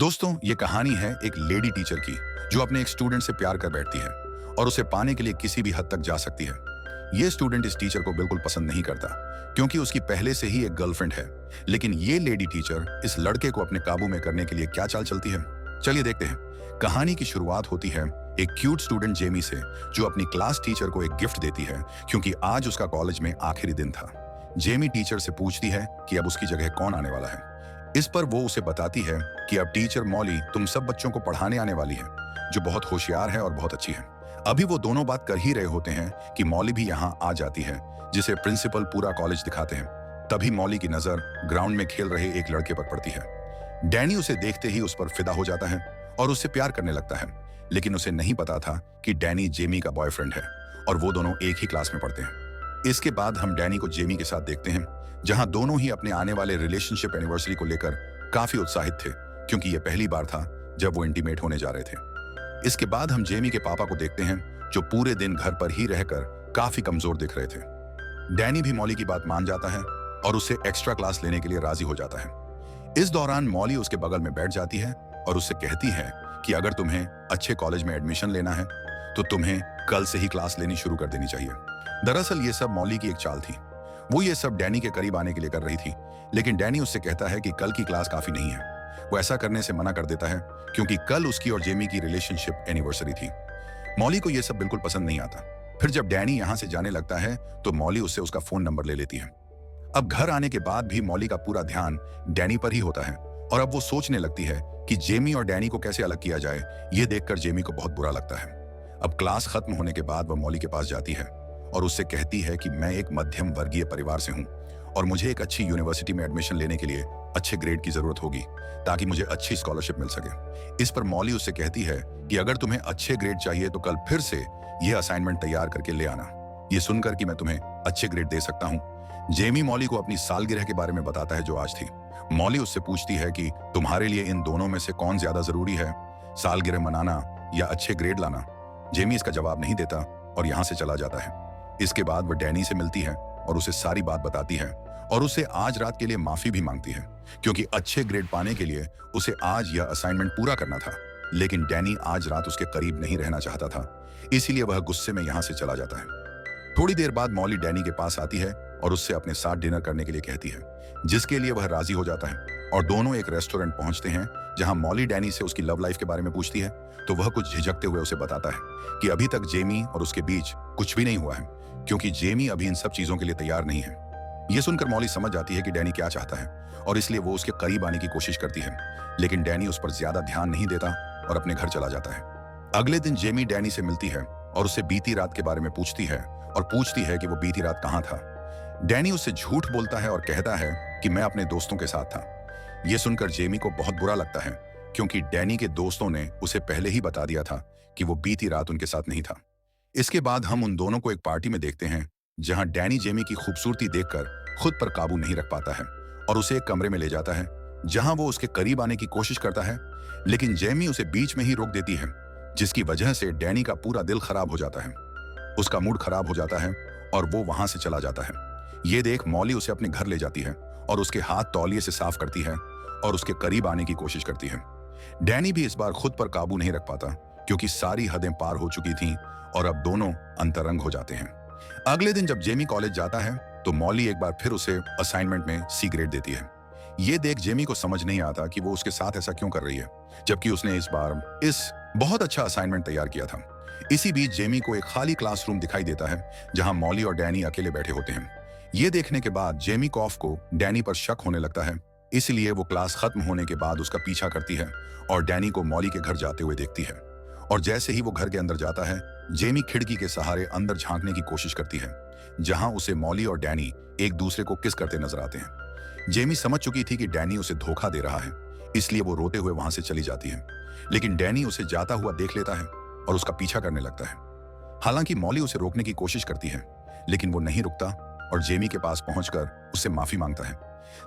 दोस्तों, ये कहानी है एक लेडी टीचर की जो अपने एक स्टूडेंट से प्यार कर बैठती है और उसे पाने के लिए किसी भी हद तक जा सकती है। ये स्टूडेंट इस टीचर को बिल्कुल पसंद नहीं करता क्योंकि उसकी पहले से ही एक गर्लफ्रेंड है। लेकिन ये लेडी टीचर इस लड़के को अपने काबू में करने के लिए क्या चाल चलती है, चलिए देखते हैं। कहानी की शुरुआत होती है एक क्यूट स्टूडेंट जेमी से, जो अपनी क्लास टीचर को एक गिफ्ट देती है क्योंकि आज उसका कॉलेज में आखिरी दिन था। जेमी टीचर से पूछती है कि अब उसकी जगह कौन आने वाला है। इस पर वो उसे बताती है कि अब टीचर मॉली तुम सब बच्चों को पढ़ाने आने वाली है, जो बहुत होशियार है और बहुत अच्छी है। अभी वो दोनों बात कर ही रहे होते हैं कि मॉली भी यहाँ आ जाती है, जिसे प्रिंसिपल पूरा कॉलेज दिखाते हैं। तभी मॉली की नजर ग्राउंड में खेल रहे एक लड़के पर पड़ती है। डैनी उसे देखते ही उस पर फिदा हो जाता है और उससे प्यार करने लगता है, लेकिन उसे नहीं पता था कि डैनी जेमी का बॉयफ्रेंड है और वो दोनों एक ही क्लास में पढ़ते हैं। इसके बाद हम डैनी को जेमी के साथ देखते हैं, जहां दोनों ही अपने आने वाले रिलेशनशिप एनिवर्सरी को लेकर काफी उत्साहित थे, क्योंकि ये पहली बार था जब वो इंटीमेट होने जा रहे थे। इसके बाद हम जेमी के पापा को देखते हैं, जो पूरे दिन घर पर ही रहकर काफी कमजोर दिख रहे थे। डैनी भी मॉली की बात मान जाता है और उससे एक्स्ट्रा क्लास लेने के लिए राजी हो जाता है। इस दौरान मॉली उसके बगल में बैठ जाती है और उससे कहती है कि अगर तुम्हें अच्छे कॉलेज में एडमिशन लेना है तो तुम्हें कल से ही क्लास लेनी शुरू कर देनी चाहिए। दरअसल ये सब मॉली की एक चाल थी। वो ये सब डैनी के करीब आने के लिए कर रही थी, लेकिन डैनी उससे कहता है कि कल की क्लास काफी नहीं है। वो ऐसा करने से मना कर देता है क्योंकि कल उसकी और जेमी की रिलेशनशिप एनिवर्सरी थी। मॉली को ये सब बिल्कुल पसंद नहीं आता। फिर जब डैनी यहाँ से जाने लगता है तो मॉली उससे उसका फोन नंबर ले लेती है। अब घर आने के बाद भी मॉली का पूरा ध्यान डैनी पर ही होता है और अब वो सोचने लगती है कि जेमी और डैनी को कैसे अलग किया जाए। ये देखकर जेमी को बहुत बुरा लगता है। अब क्लास खत्म होने के बाद वह मॉली के पास जाती है और उससे कहती है कि मैं एक मध्यम वर्गीय परिवार से हूं और मुझे एक अच्छी यूनिवर्सिटी में एडमिशन लेने के लिए अच्छे ग्रेड की जरूरत होगी ताकि मुझे अच्छी स्कॉलरशिप मिल सके। इस पर मॉली उससे कहती है कि अगर तुम्हें अच्छे ग्रेड चाहिए तो कल फिर से यह असाइनमेंट तैयार करके ले आना। ये सुनकर कि मैं तुम्हें अच्छे ग्रेड दे सकता हूँ, जेमी मॉली को अपनी सालगिरह के बारे में बताता है जो आज थी। मॉली उससे पूछती है कि तुम्हारे लिए इन दोनों में से कौन ज्यादा जरूरी है, सालगिरह मनाना या अच्छे ग्रेड लाना। जेमी इसका जवाब नहीं देता और यहाँ से चला जाता है। इसके बाद वह डैनी से मिलती है और उसे सारी बात बताती है और उसे आज रात के लिए माफी भी मांगती है, क्योंकि अच्छे ग्रेड पाने के लिए उसे आज यह असाइनमेंट पूरा करना था। लेकिन डैनी आज रात उसके करीब नहीं रहना चाहता था, इसीलिए वह गुस्से में यहाँ से चला जाता है। थोड़ी देर बाद मॉली डैनी के पास आती है और उससे अपने साथ डिनर करने के लिए कहती है, जिसके लिए वह राजी हो जाता है और दोनों एक रेस्टोरेंट पहुंचते हैं, जहां मॉली डैनी से उसकी लव लाइफ के बारे में पूछती है तो वह कुछ झिझकते हुए उसे बताता है कि अभी तक जेमी और उसके बीच कुछ भी नहीं हुआ है, क्योंकि जेमी अभी इन सब चीजों के लिए तैयार नहीं है। यह सुनकर मॉली समझ जाती है कि डैनी क्या चाहता है और इसलिए वो उसके करीब आने की कोशिश करती है, लेकिन डैनी उस पर ज्यादा ध्यान नहीं देता और अपने घर चला जाता है। अगले दिन जेमी डैनी से मिलती है और उससे बीती रात के बारे में पूछती है और पूछती है कि वो बीती रात कहाँ था। डैनी उससे झूठ बोलता है और कहता है कि मैं अपने दोस्तों के साथ था। यह सुनकर जेमी को बहुत बुरा लगता है, क्योंकि डैनी के दोस्तों ने उसे पहले ही बता दिया था कि वो बीती रात उनके साथ नहीं था। इसके बाद हम उन दोनों को एक पार्टी में देखते हैं, जहां डैनी जेमी की खूबसूरती देखकर खुद पर काबू नहीं रख पाता है और उसे एक कमरे में ले जाता है, जहां वो उसके करीब आने की कोशिश करता है, लेकिन जेमी उसे बीच में ही रोक देती है, जिसकी वजह से डैनी का पूरा दिल खराब हो जाता है। उसका मूड खराब हो जाता है और वो वहां से चला जाता है। ये देख मॉली उसे अपने घर ले जाती है और उसके हाथ तौलिए से साफ करती है और उसके करीब आने की कोशिश करती है। डैनी भी इस बार खुद पर काबू नहीं रख पाता, क्योंकि सारी हदें पार हो चुकी थीं और अब दोनों अंतरंग हो जाते हैं। अगले दिन जब जेमी कॉलेज जाता है तो मॉली एक बार फिर उसे असाइनमेंट में सी ग्रेड देती है। ये देख जेमी को समझ नहीं आता कि वो उसके साथ ऐसा क्यों कर रही है, जबकि उसने इस बार इस बहुत अच्छा असाइनमेंट तैयार किया था। इसी बीच जेमी को एक खाली क्लासरूम दिखाई देता है, जहां मॉली और डैनी अकेले बैठे होते हैं। ये देखने के बाद जेमी कॉफ को डैनी पर शक होने लगता है, इसलिए वो क्लास खत्म होने के बाद उसका पीछा करती है और डैनी को मॉली के घर जाते हुए देखती है। और जैसे ही वो घर के अंदर जाता है, जेमी खिड़की के सहारे अंदर झांकने की कोशिश करती है, जहां उसे मॉली और डैनी एक दूसरे को किस करते नजर आते हैं। जेमी समझ चुकी थी कि डैनी उसे धोखा दे रहा है, इसलिए वो रोते हुए वहां से चली जाती है, लेकिन डैनी उसे जाता हुआ देख लेता है और उसका पीछा करने लगता है। हालांकि मॉली उसे रोकने की कोशिश करती है, लेकिन वो नहीं रुकता और जेमी के पास पहुंचकर उससे माफी मांगता है।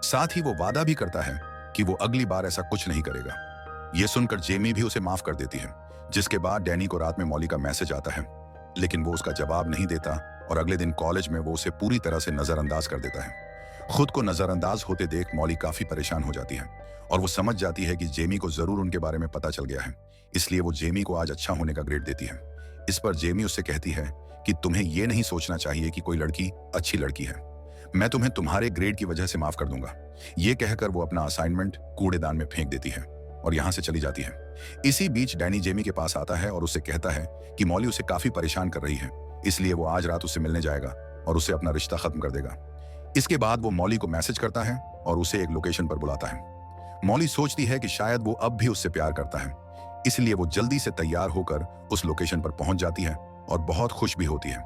साथ ही वो वादा भी करता है कि वो अगली बार ऐसा कुछ नहीं करेगा। ये सुनकर जेमी भी उसे माफ कर देती है, जिसके बाद डैनी को रात में मॉली का मैसेज आता है, लेकिन वो उसका जवाब नहीं देता और अगले दिन कॉलेज में वो उसे पूरी तरह से नजरअंदाज कर देता है। खुद को नजरअंदाज होते देख मॉली काफी परेशान हो जाती है और वो समझ जाती है कि जेमी को जरूर उनके बारे में पता चल गया है। इसलिए वो जेमी को आज अच्छा होने का ग्रेड देती है। इस पर जेमी उससे कहती है कि तुम्हें यह नहीं सोचना चाहिए कि कोई लड़की अच्छी लड़की है। मैं तुम्हें तुम्हारे ग्रेड की वजह से माफ कर दूंगा। ये कहकर वो अपना असाइनमेंट कूड़ेदान में फेंक देती है और यहाँ से चली जाती है। इसी बीच डैनी जेमी के पास आता है और उससे कहता है कि मॉली उसे काफी परेशान कर रही है, इसलिए वो आज रात उससे मिलने जाएगा और उसे अपना रिश्ता खत्म कर देगा। इसके बाद वो मॉली को मैसेज करता है और उसे एक लोकेशन पर बुलाता है। मॉली सोचती है कि शायद वो अब भी उससे प्यार करता है, इसलिए वो जल्दी से तैयार होकर उस लोकेशन पर पहुंच जाती है और बहुत खुश भी होती है।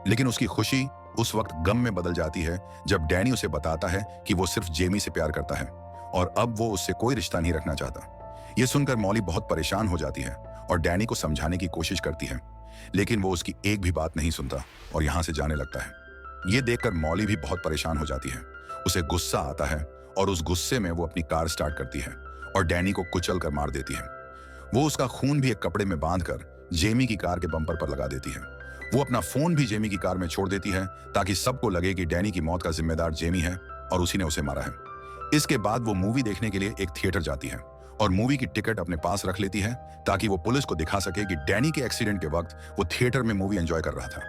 लेकिन उसकी खुशी उस वक्त गम में बदल जाती है जब डैनी उसे बताता है कि वो सिर्फ जेमी से प्यार करता है और अब वो उससे कोई रिश्ता नहीं रखना चाहता। ये सुनकर मॉली बहुत परेशान हो जाती है और डैनी को समझाने की कोशिश करती है, लेकिन वो उसकी एक भी बात नहीं सुनता और यहाँ से जाने लगता है। ये देखकर मॉली भी बहुत परेशान हो जाती है। उसे गुस्सा आता है और उस गुस्से में वो अपनी कार स्टार्ट करती है और डैनी को कुचल कर मार देती है। वो उसका खून भी एक कपड़े में बांधकर जेमी की कार के बम्पर पर लगा देती है। वो अपना फोन भी जेमी की कार में छोड़ देती है ताकि सबको लगे कि डैनी की मौत का जिम्मेदार जेमी है और उसी ने उसे मारा है। इसके बाद वो मूवी देखने के लिए एक थिएटर जाती है और मूवी की टिकट अपने पास रख लेती है ताकि वो पुलिस को दिखा सके कि डैनी के एक्सीडेंट के वक्त वो थिएटर में मूवी एंजॉय कर रहा था।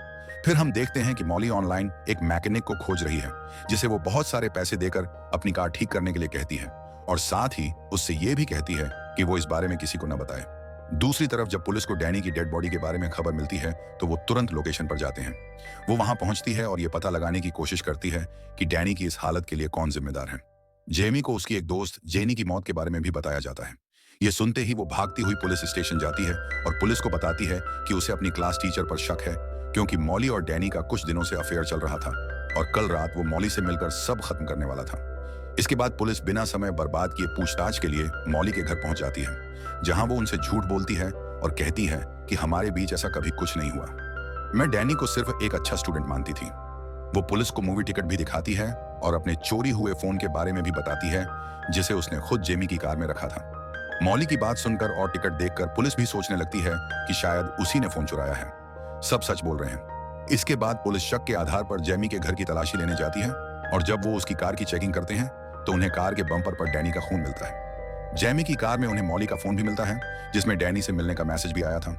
फिर हम देखते हैं कि मॉली ऑनलाइन एक मैकेनिक को खोज रही है जिसे वो बहुत सारे पैसे देकर अपनी कार ठीक करने के लिए कहती है और साथ ही उससे ये भी कहती है कि वो इस बारे में किसी को न बताए। दूसरी तरफ जब पुलिस को डैनी की डेड बॉडी के बारे में खबर मिलती है तो वो तुरंत लोकेशन पर जाते हैं। वो वहां पहुंचती है और ये पता लगाने की कोशिश करती है कि डैनी की इस हालत के लिए कौन जिम्मेदार है। जेमी को उसकी एक दोस्त जेनी की मौत के बारे में भी बताया जाता है। ये सुनते ही वो भागती हुई पुलिस स्टेशन जाती है और पुलिस को बताती है कि उसे अपनी क्लास टीचर पर शक है, क्योंकि मॉली और डैनी का कुछ दिनों से अफेयर चल रहा था और कल रात वो मॉली से मिलकर सब खत्म करने वाला था। इसके बाद पुलिस बिना समय बर्बाद किए पूछताछ के लिए मॉली के घर पहुंच जाती है, जहां वो उनसे झूठ बोलती है और कहती है कि हमारे बीच ऐसा कभी कुछ नहीं हुआ। मैं डैनी को सिर्फ एक अच्छा स्टूडेंट मानती थी। वो पुलिस को मूवी टिकट भी दिखाती है और अपने चोरी हुए फोन के बारे में भी बताती है जिसे उसने खुद जेमी की कार में रखा था। मॉली की बात सुनकर और टिकट देखकर पुलिस भी सोचने लगती है कि शायद उसी ने फोन चुराया है। सब सच बोल रहे हैं। इसके बाद पुलिस शक के आधार पर जेमी के घर की तलाशी लेने जाती है और जब वो उसकी कार की चेकिंग करते हैं तो उन्हें कार के बम्पर पर डैनी का खून मिलता है। जेमी की कार में उन्हें मॉली का फोन भी मिलता है जिसमें डैनी से मिलने का मैसेज भी आया था।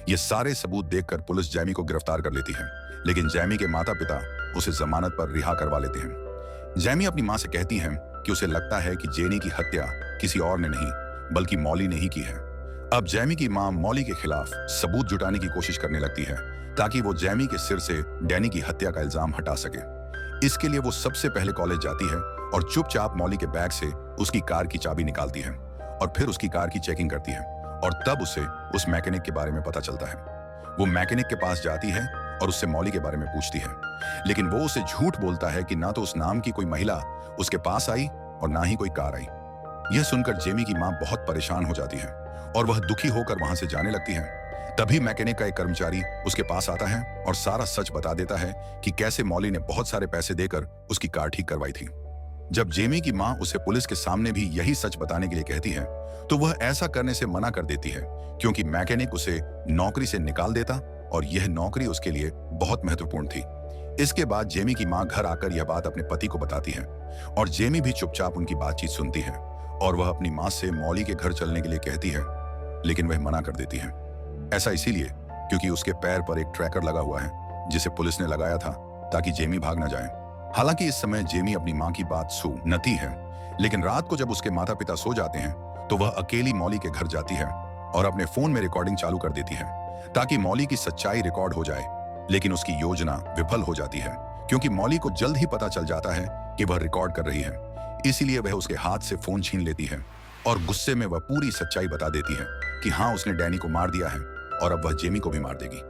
ये सारे सबूत देखकर पुलिस जेमी को गिरफ्तार कर लेती है, लेकिन जेमी के माता पिता उसे जमानत पर रिहा करवा लेते हैं। जेमी अपनी मां से कहती है कि उसे लगता है कि जेनी की हत्या किसी और ने नहीं बल्कि मॉली ने ही की है। अब जेमी की मां मॉली के खिलाफ सबूत जुटाने की कोशिश करने लगती है ताकि वो जेमी के सिर से डैनी की हत्या का इल्जाम हटा सके। इसके लिए वो सबसे पहले कॉलेज जाती है और चुपचाप मॉली के बैग से उसकी कार की चाबी निकालती है और फिर उसकी कार की चेकिंग करती है और तब उसे उस मैकेनिक के बारे में पता चलता है। वो मैकेनिक के पास जाती है और उससे मॉली के बारे में पूछती है, लेकिन वो उसे झूठ बोलता है कि ना तो उस नाम की कोई महिला उसके पास आई और ना ही कोई कार आई। यह सुनकर जेमी की मां बहुत परेशान हो जाती है और वह दुखी होकर वहां से जाने लगती है। तभी मैकेनिक का एक कर्मचारी उसके पास आता है और सारा सच बता देता है कि कैसे मॉली ने बहुत सारे पैसे देकर उसकी कार ठीक करवाई थी। जब जेमी की मां उसे पुलिस के सामने भी यही सच बताने के लिए कहती है तो वह ऐसा करने से मना कर देती है, क्योंकि मैकेनिक उसे नौकरी से निकाल देता और यह नौकरी उसके लिए बहुत महत्वपूर्ण थी। इसके बाद जेमी की मां घर आकर यह बात अपने पति को बताती है और जेमी भी चुपचाप उनकी बातचीत सुनती है और वह अपनी मां से मॉली के घर चलने के लिए कहती है, लेकिन वह मना कर देती है। ऐसा इसीलिए क्योंकि उसके पैर पर एक ट्रैकर लगा हुआ है जिसे पुलिस ने लगाया था ताकि जेमी भाग न जाए। हालांकि इस समय जेमी अपनी मां की बात सुनती है, लेकिन रात को जब उसके माता पिता सो जाते हैं तो वह अकेली मॉली के घर जाती है और अपने फोन में रिकॉर्डिंग चालू कर देती है ताकि मॉली की सच्चाई रिकॉर्ड हो जाए। लेकिन उसकी योजना विफल हो जाती है क्योंकि मॉली को जल्द ही पता चल जाता है कि वह रिकॉर्ड कर रही है। इसीलिए वह उसके हाथ से फोन छीन लेती है और गुस्से में वह पूरी सच्चाई बता देती है कि हाँ, उसने डैनी को मार दिया है और अब वह जेमी को भी मार देगी।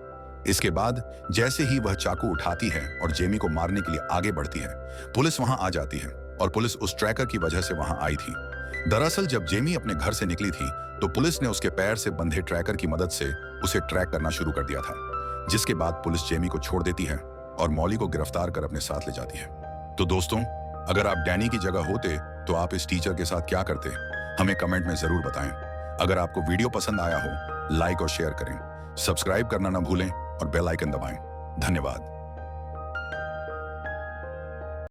इसके बाद जैसे ही वह चाकू उठाती है और जेमी को मारने के लिए आगे बढ़ती है, पुलिस वहां आ जाती है और पुलिस उस ट्रैकर की वजह से वहां आई थी। दरअसल जब जेमी अपने घर से निकली थी तो पुलिस ने उसके पैर से बंधे ट्रैकर की मदद से उसे ट्रैक करना शुरू कर दिया था, जिसके बाद पुलिस जेमी को छोड़ देती है और मॉली को गिरफ्तार कर अपने साथ ले जाती है। तो दोस्तों, अगर आप डैनी की जगह होते तो आप इस टीचर के साथ क्या करते? हमें कमेंट में जरूर बताएं। अगर आपको वीडियो पसंद आया हो, लाइक और शेयर करें, सब्सक्राइब करना ना भूलें और बेल आइकन दबाएं। धन्यवाद।